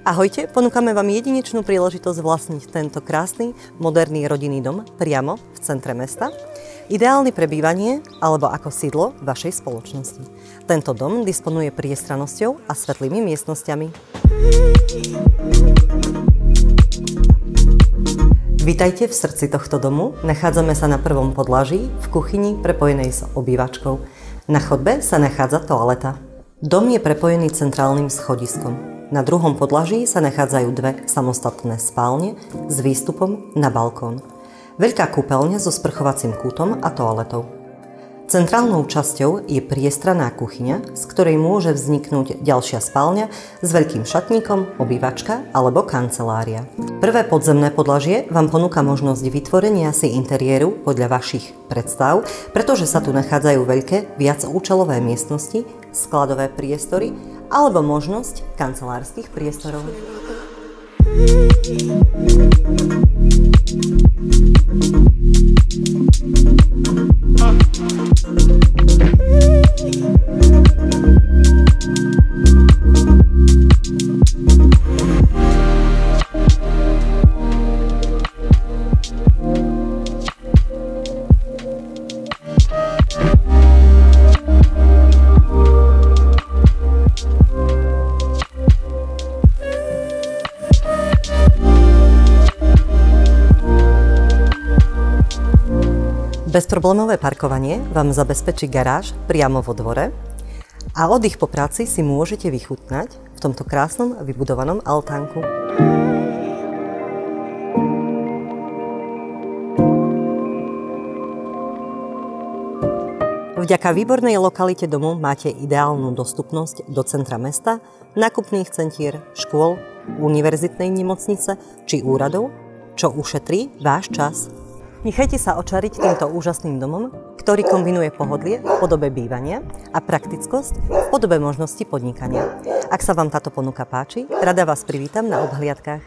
Ahojte, ponúkame vám jedinečnú príležitosť vlastniť tento krásny, moderný rodinný dom priamo v centre mesta. Ideálny pre bývanie alebo ako sídlo vašej spoločnosti. Tento dom disponuje priestranosťou a svetlými miestnosťami. Vítajte v srdci tohto domu. Nachádzame sa na prvom podlaží v kuchyni prepojenej s obývačkou. Na chodbe sa nachádza toaleta. Dom je prepojený centrálnym schodiskom. Na druhom podlaží sa nachádzajú dve samostatné spálne s výstupom na balkón. Veľká kúpeľňa so sprchovacím kútom a toaletou. Centrálnou časťou je priestranná kuchyňa, z ktorej môže vzniknúť ďalšia spálňa s veľkým šatníkom, obývačka alebo kancelária. Prvé podzemné podlažie vám ponúka možnosť vytvorenia si interiéru podľa vašich predstav, pretože sa tu nachádzajú veľké viacúčelové miestnosti, skladové priestory alebo možnosť kancelárskych priestorov. Bezproblémové parkovanie vám zabezpečí garáž priamo vo dvore a oddych po práci si môžete vychutnať v tomto krásnom vybudovanom altánku. Vďaka výbornej lokalite domu máte ideálnu dostupnosť do centra mesta, nákupných centier, škôl, univerzitnej nemocnice či úradov, čo ušetrí váš čas. Nechajte sa očariť týmto úžasným domom, ktorý kombinuje pohodlie v podobe bývania a praktickosť v podobe možnosti podnikania. Ak sa vám táto ponuka páči, rada vás privítam na obhliadkách.